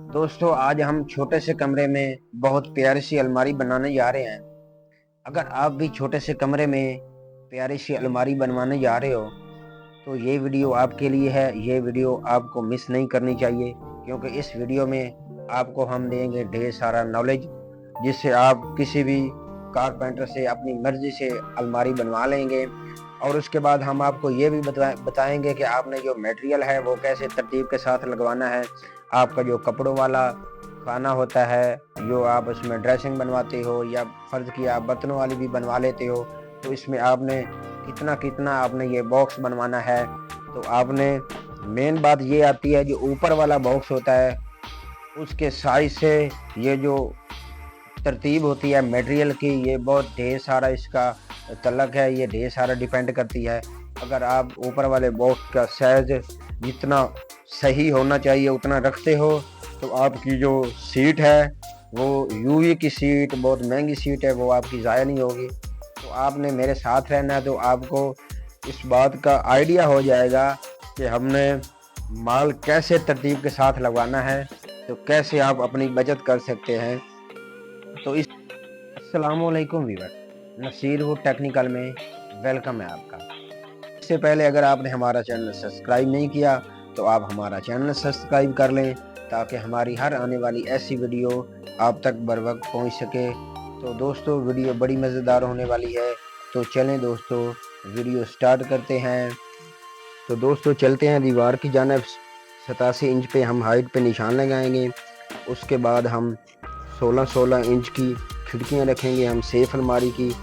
दोस्तों आज हम छोटे से कमरे में बहुत प्यारी सी अलमारी बनाने जा रहे हैं। अगर आप भी छोटे से कमरे में प्यारी सी अलमारी बनवाने जा रहे हो तो ये वीडियो आपके लिए है। ये वीडियो आपको मिस नहीं करनी चाहिए, क्योंकि इस वीडियो में आपको हम देंगे ढेर सारा नॉलेज, जिससे आप किसी भी कारपेंटर से अपनी मर्जी से अलमारी बनवा लेंगे। और उसके बाद हम आपको ये भी बताएंगे कि आपने जो मटेरियल है वो कैसे तरतीब के साथ लगवाना है। आपका जो कपड़ों वाला खाना होता है, जो आप उसमें ड्रेसिंग बनवाते हो, या फर्ज किया आप बर्तनों वाली भी बनवा लेते हो, तो इसमें आपने कितना कितना आपने ये बॉक्स बनवाना है। तो आपने मेन बात ये आती है, जो ऊपर वाला बॉक्स होता है उसके साइज से ये जो तरतीब होती है मटेरियल की, ये बहुत ढेर सारा इसका तलक है, ये ढेर सारा डिपेंड करती है। अगर आप ऊपर वाले बॉक्स का साइज जितना सही होना चाहिए उतना रखते हो तो आपकी जो सीट है वो यूवी की सीट, बहुत महंगी सीट है, वो आपकी ज़ाया नहीं होगी। तो आपने मेरे साथ रहना है, तो आपको इस बात का आइडिया हो जाएगा कि हमने माल कैसे तरतीब के साथ लगवाना है, तो कैसे आप अपनी बचत कर सकते हैं। तो इस अस्सलामुअलैकुम वीवर, नसीर वुड टेक्निकल में वेलकम है आपका। इससे पहले अगर आपने हमारा चैनल सब्सक्राइब नहीं किया तो आप हमारा चैनल सब्सक्राइब कर लें, ताकि हमारी हर आने वाली ऐसी वीडियो आप तक बर वक्त पहुँच सके। तो दोस्तों वीडियो बड़ी मज़ेदार होने वाली है, तो चलें दोस्तों वीडियो स्टार्ट करते हैं। तो दोस्तों चलते हैं दीवार की जानिब। 87 इंच पे हम हाइट पे निशान लगाएंगे। उसके बाद हम 16-16 इंच की खिड़कियां रखेंगे हम सेफ अलमारी की।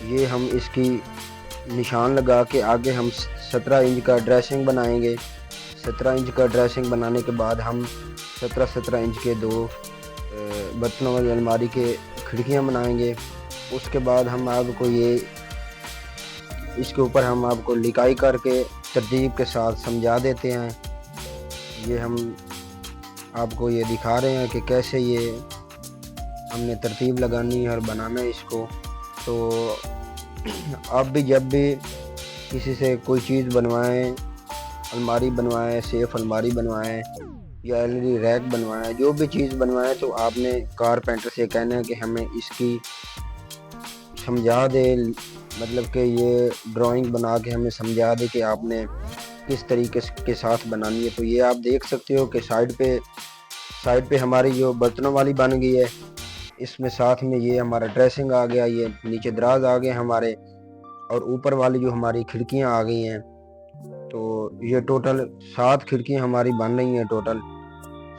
ये हम इसकी निशान लगा के आगे हम 17 इंच का ड्रेसिंग बनाएंगे। 17 इंच का ड्रेसिंग बनाने के बाद हम 17-17 इंच के दो बर्तनों वाली अलमारी के खिड़कियां बनाएंगे। उसके बाद हम आपको ये इसके ऊपर हम आपको लिकाई करके तरतीब के साथ समझा देते हैं। ये हम आपको ये दिखा रहे हैं कि कैसे ये हमने तरतीब लगानी है और बनाना है इसको। तो आप भी जब भी किसी से कोई चीज़ बनवाएं, अलमारी बनवाएं, सेफ अलमारी बनवाएं या एलईडी रैक बनवाएं, जो भी चीज़ बनवाएं, तो आपने कारपेंटर से कहना है कि हमें इसकी समझा दे, मतलब कि ये ड्राइंग बना के हमें समझा दे कि आपने किस तरीके के साथ बनानी है। तो ये आप देख सकते हो कि साइड पे हमारी जो बर्तनों वाली बन गई है, इसमें साथ में ये हमारा ड्रेसिंग आ गया, ये नीचे दराज आ गए हमारे, और ऊपर वाली जो हमारी खिड़कियां आ गई हैं। तो ये टोटल 7 खिड़कियां हमारी बन रही हैं, टोटल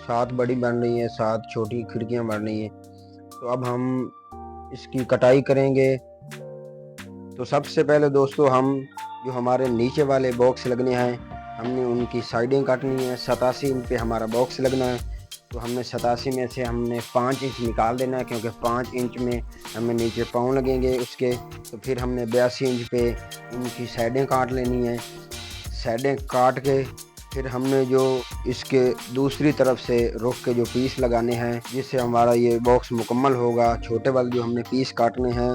7 बड़ी बन रही हैं, 7 छोटी खिड़कियां बन रही हैं। तो अब हम इसकी कटाई करेंगे। तो सबसे पहले दोस्तों हम जो हमारे नीचे वाले बॉक्स लगने हैं, हमने उनकी साइडें काटनी है। 87 इंच पे हमारा बॉक्स लगना है, तो हमने 87 में से हमने 5 इंच निकाल देना है, क्योंकि 5 इंच में हमें नीचे पाँव लगेंगे उसके। तो फिर हमने 82 इंच पे उनकी साइडें काट लेनी है। साइडें काट के फिर हमने जो इसके दूसरी तरफ से रुख के जो पीस लगाने हैं, जिससे हमारा ये बॉक्स मुकम्मल होगा। छोटे वाले जो हमने पीस काटने हैं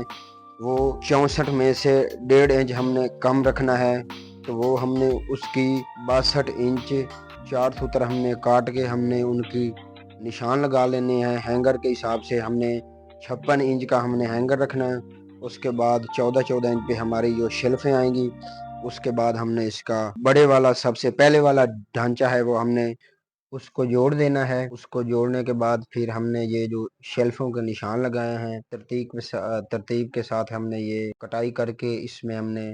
वो 64 में से 1.5 इंच हमने कम रखना है। तो वो हमने उसकी 62 इंच 4 सूत्र हमने काट के हमने उनकी निशान लगा लेने हैं। हैंगर के हिसाब से हमने 56 इंच का हमने हैंगर रखना है। उसके बाद 14-14 इंच पे हमारी जो शेल्फें आएंगी। उसके बाद हमने इसका बड़े वाला सबसे पहले वाला ढांचा है वो हमने उसको जोड़ देना है। उसको जोड़ने के बाद फिर हमने ये जो शेल्फों के निशान लगाए हैं, तरतीब के साथ हमने ये कटाई करके इसमें हमने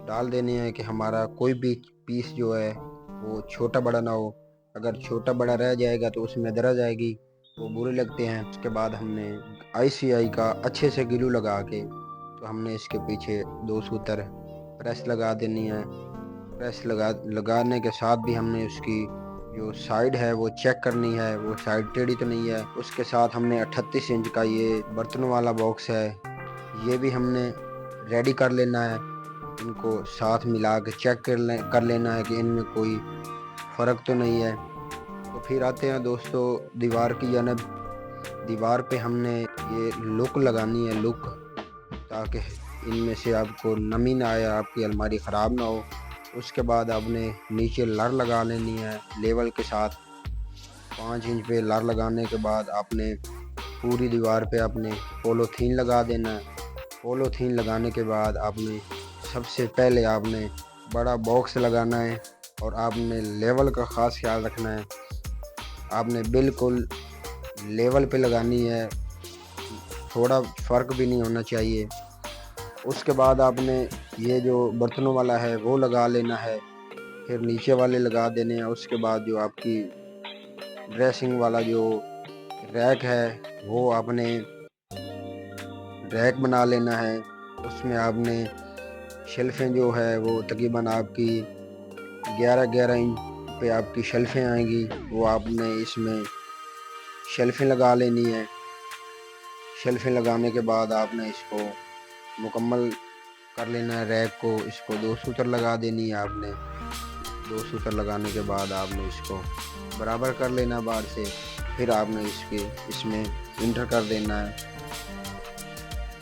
डाल देने हैं कि हमारा कोई भी पीस जो है वो छोटा बड़ा ना हो। अगर छोटा बड़ा रह जाएगा तो उसमें दराज आएगी, वो बुरे लगते हैं। उसके बाद हमने ICI का अच्छे से ग्लू लगा के तो हमने इसके पीछे 2 सूत्र प्रेस लगा देनी है। प्रेस लगाने के साथ भी हमने उसकी जो साइड है वो चेक करनी है, वो साइड टेढ़ी तो नहीं है। उसके साथ हमने 38 इंच का ये बर्तनों वाला बॉक्स है, ये भी हमने रेडी कर लेना है। इनको साथ मिला के चेक कर लेना है कि इनमें कोई फ़र्क तो नहीं है। तो फिर आते हैं दोस्तों दीवार की जानिब। दीवार पे हमने ये लुक लगानी है, लुक, ताकि इनमें से आपको नमी ना आए, आपकी अलमारी ख़राब ना हो। उसके बाद आपने नीचे लड़ लगा लेनी है लेवल के साथ 5 इंच पे लार लगाने के बाद आपने पूरी दीवार पे आपने पॉलीथीन लगा देना है। पॉलीथीन लगाने के बाद आपने सबसे पहले आपने बड़ा बॉक्स लगाना है और आपने लेवल का ख़ास ख्याल रखना है। आपने बिल्कुल लेवल पे लगानी है, थोड़ा फ़र्क भी नहीं होना चाहिए। उसके बाद आपने ये जो बर्तनों वाला है वो लगा लेना है, फिर नीचे वाले लगा देने हैं। उसके बाद जो आपकी ड्रेसिंग वाला जो रैक है वो आपने रैक बना लेना है। उसमें आपने शेल्फें जो है वो तकरीबन आपकी 11-11 इंच पे आपकी शेल्फें आएंगी, वो आपने इसमें शेल्फें लगा लेनी है। शेल्फें लगाने के बाद आपने इसको मुकम्मल कर लेना है रैक को। इसको 2 सूतर लगा देनी है आपने। 2 सूतर लगाने के बाद आपने इसको बराबर कर लेना बाहर से, फिर आपने इसमें इंटर कर देना है।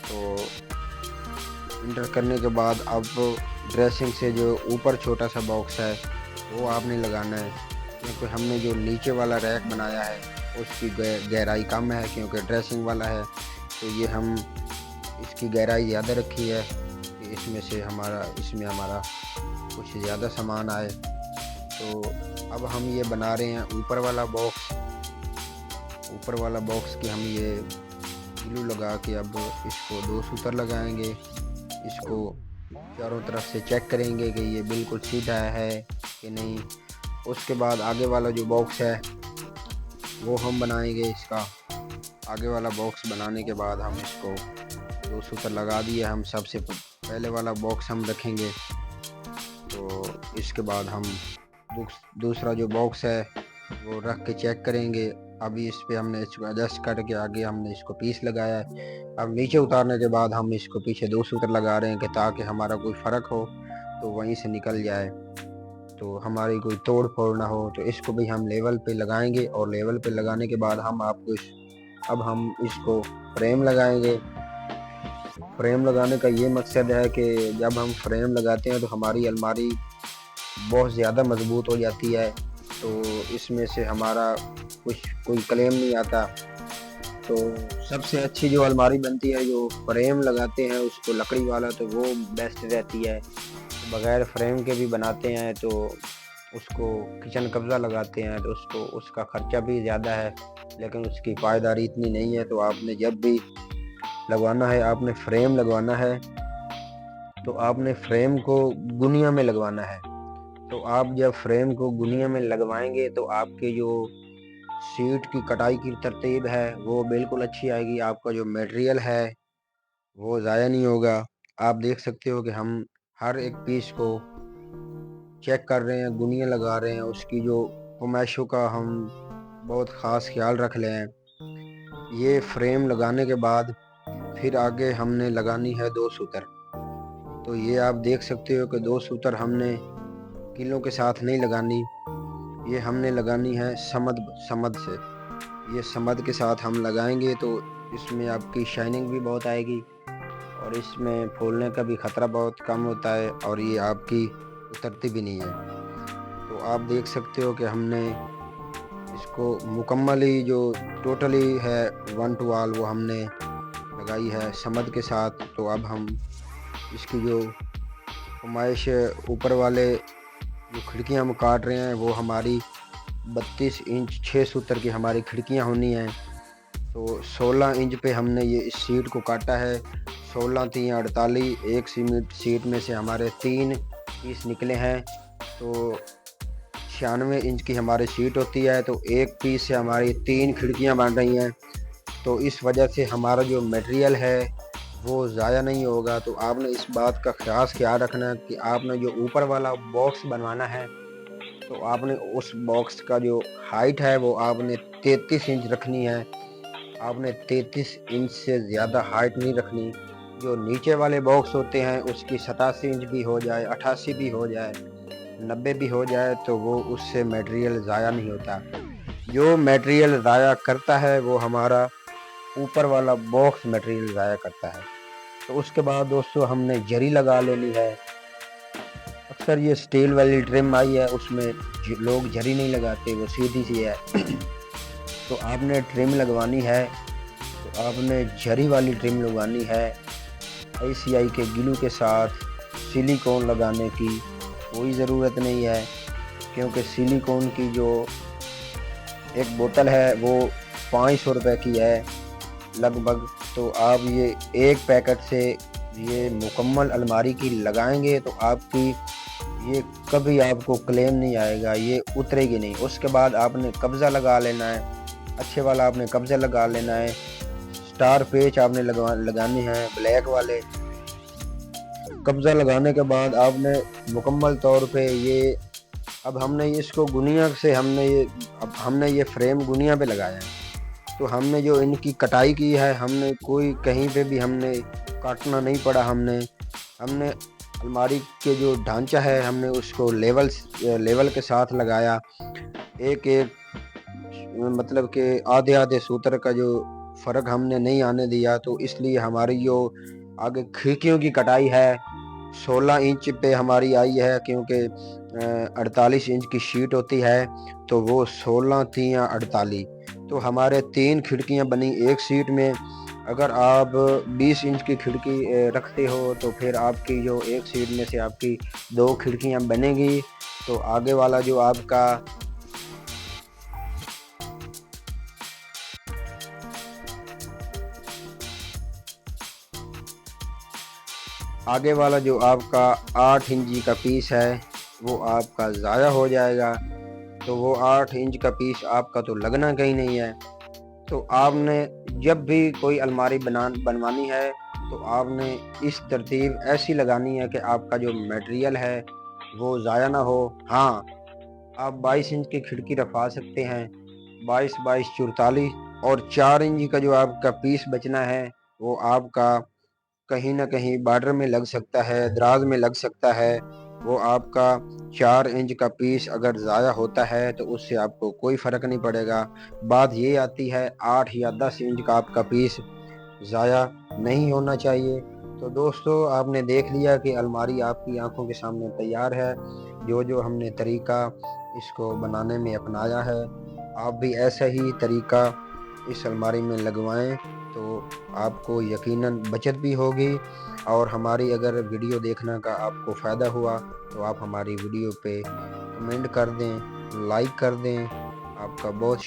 तो इंटर करने के बाद अब ड्रेसिंग से जो ऊपर छोटा सा बॉक्स है वो आपने लगाना है, क्योंकि हमने जो नीचे वाला रैक बनाया है उसकी गहराई कम है, क्योंकि ड्रेसिंग वाला है तो ये हम इसकी गहराई ज़्यादा रखी है कि इसमें हमारा कुछ ज़्यादा सामान आए। तो अब हम ये बना रहे हैं ऊपर वाला बॉक्स की हम ये ग्लू लगा के अब इसको 2 सूतर लगाएंगे। इसको चारों तरफ से चेक करेंगे कि ये बिल्कुल सीधा है कि नहीं। उसके बाद आगे वाला जो बॉक्स है वो हम बनाएंगे। इसका आगे वाला बॉक्स बनाने के बाद हम इसको 2 सूतर लगा दिए। हम सबसे पहले वाला बॉक्स हम रखेंगे, तो इसके बाद हम दूसरा जो बॉक्स है वो रख के चेक करेंगे। अभी इस पे हमने इसको एडजस्ट करके आगे हमने इसको पीस लगाया है। अब नीचे उतारने के बाद हम इसको पीछे 2 सूतर लगा रहे हैं कि ताकि हमारा कोई फ़र्क हो तो वहीं से निकल जाए, तो हमारी कोई तोड़ फोड़ ना हो। तो इसको भी हम लेवल पे लगाएंगे और लेवल पे लगाने के बाद अब हम इसको फ्रेम लगाएंगे। फ्रेम लगाने का ये मकसद है कि जब हम फ्रेम लगाते हैं तो हमारी अलमारी बहुत ज़्यादा मजबूत हो जाती है, तो इसमें से हमारा कोई क्लेम नहीं आता। तो सबसे अच्छी जो अलमारी बनती है जो फ्रेम लगाते हैं उसको लकड़ी वाला, तो वो बेस्ट रहती है। बग़ैर फ्रेम के भी बनाते हैं तो उसको किचन कब्ज़ा लगाते हैं तो उसका ख़र्चा भी ज़्यादा है, लेकिन उसकी पायदारी इतनी नहीं है। तो आपने जब भी लगवाना है, आपने फ्रेम लगवाना है तो आपने फ्रेम को गुनिया में लगवाना है। तो आप जब फ्रेम को गुनिया में लगवाएंगे तो आपके जो सीट की कटाई की तरतीब है वो बिल्कुल अच्छी आएगी। आपका जो मटेरियल है वो ज़ाया नहीं होगा। आप देख सकते हो कि हम हर एक पीस को चेक कर रहे हैं, गुनिया लगा रहे हैं, उसकी जो कुमैशों का हम बहुत ख़ास ख्याल रख रहे हैं। ये फ्रेम लगाने के बाद फिर आगे हमने लगानी है 2 सूतर। तो ये आप देख सकते हो कि 2 सूतर हमने किलों के साथ नहीं लगानी, ये हमने लगानी है समद से। ये समद के साथ हम लगाएंगे तो इसमें आपकी शाइनिंग भी बहुत आएगी और इसमें फूलने का भी ख़तरा बहुत कम होता है और ये आपकी उतरती भी नहीं है। तो आप देख सकते हो कि हमने इसको मुकम्मली जो टोटली है 1 to all वो हमने लगाई है समद के साथ। तो अब हम इसकी जो कुमाइश ऊपर वाले जो खिड़कियाँ हम काट रहे हैं वो हमारी 32 इंच 6 सूतर की हमारी खिड़कियाँ होनी हैं। तो 16 इंच पे हमने ये इस सीट को काटा है। 16 3 48, एक सीट में से हमारे 3 पीस निकले हैं। तो 96 इंच की हमारी सीट होती है, तो एक पीस से हमारी 3 खिड़कियाँ बन रही हैं। तो इस वजह से हमारा जो मटेरियल है वो ज़ाया नहीं होगा। तो आपने इस बात का ख़ास ख्याल रखना है कि आपने जो ऊपर वाला बॉक्स बनवाना है तो आपने उस बॉक्स का जो हाइट है वो आपने 33 इंच रखनी है। आपने 33 इंच से ज़्यादा हाइट नहीं रखनी। जो नीचे वाले बॉक्स होते हैं उसकी 87 इंच भी हो जाए, 88 भी हो जाए, 90 भी हो जाए तो वो उससे मटेरियल ज़ाया नहीं होता। जो मटेरियल ज़ाया करता है वो हमारा ऊपर वाला बॉक्स मटेरियल ज़ाया करता है। तो उसके बाद दोस्तों हमने जरी लगा लेनी है। अक्सर ये स्टील वाली ट्रिम आई है उसमें लोग जरी नहीं लगाते, वो सीधी सी है। تو آپ نے ٹرم لگوانی ہے تو آپ نے جھری والی ٹرم لگوانی ہے۔ ICI کے گلو کے ساتھ سلیکون لگانے کی کوئی ضرورت نہیں ہے، کیونکہ سلیکون کی جو ایک بوتل ہے وہ 500 روپے کی ہے لگ بھگ۔ تو آپ یہ ایک پیکٹ سے یہ مکمل الماری کی لگائیں گے تو آپ کی یہ کبھی آپ کو کلیم نہیں آئے گا، یہ اترے گی نہیں۔ اس کے بعد آپ نے قبضہ لگا لینا ہے، اچھے والا آپ نے قبضہ لگا لینا ہے۔ سٹار پیچ آپ نے لگانے ہیں بلیک والے۔ قبضہ لگانے کے بعد آپ نے مکمل طور پہ یہ اب ہم نے اس کو گنیا سے ہم نے یہ فریم گنیا پہ لگایا ہے، تو ہم نے جو ان کی کٹائی کی ہے، ہم نے کوئی کہیں پہ بھی ہم نے کاٹنا نہیں پڑا۔ ہم نے الماری کے جو ڈھانچہ ہے ہم نے اس کو لیول کے ساتھ لگایا، ایک مطلب کہ آدھے سوتر کا جو فرق ہم نے نہیں آنے دیا۔ تو اس لیے ہماری جو آگے کھڑکیوں کی کٹائی ہے 16 انچ پہ ہماری آئی ہے، کیونکہ 48 انچ کی شیٹ ہوتی ہے تو وہ 16 تھی یا 48، تو ہمارے 3 کھڑکیاں بنی ایک سیٹ میں۔ اگر آپ 20 انچ کی کھڑکی رکھتے ہو تو پھر آپ کی جو ایک سیٹ میں سے آپ کی 2 کھڑکیاں بنے گی، تو آگے والا جو آپ کا آگے والا جو آپ کا 8 انچی کا پیس ہے وہ آپ کا ضائع ہو جائے گا۔ تو وہ 8 انچ کا پیس آپ کا تو لگنا کہیں نہیں ہے۔ تو آپ نے جب بھی کوئی الماری بنوانی ہے تو آپ نے اس ترتیب ایسی لگانی ہے کہ آپ کا جو میٹیریل ہے وہ ضائع نہ ہو۔ ہاں، آپ 22 انچ کی کھڑکی رکھوا سکتے ہیں، 22 22 44، اور 4 انچ کا جو آپ کا پیس بچنا ہے وہ آپ کا کہیں نہ کہیں بارڈر میں لگ سکتا ہے، دراز میں لگ سکتا ہے۔ وہ آپ کا 4 انچ کا پیس اگر ضائع ہوتا ہے تو اس سے آپ کو کوئی فرق نہیں پڑے گا۔ بات یہ آتی ہے 8 یا 10 انچ کا آپ کا پیس ضائع نہیں ہونا چاہیے۔ تو دوستو، آپ نے دیکھ لیا کہ الماری آپ کی آنکھوں کے سامنے تیار ہے۔ جو ہم نے طریقہ اس کو بنانے میں اپنایا ہے، آپ بھی ایسا ہی طریقہ اس الماری میں لگوائیں تو آپ کو یقیناً بچت بھی ہوگی۔ اور ہماری اگر ویڈیو دیکھنے کا آپ کو فائدہ ہوا تو آپ ہماری ویڈیو پہ کمنٹ کر دیں، لائک کر دیں۔ آپ کا بہت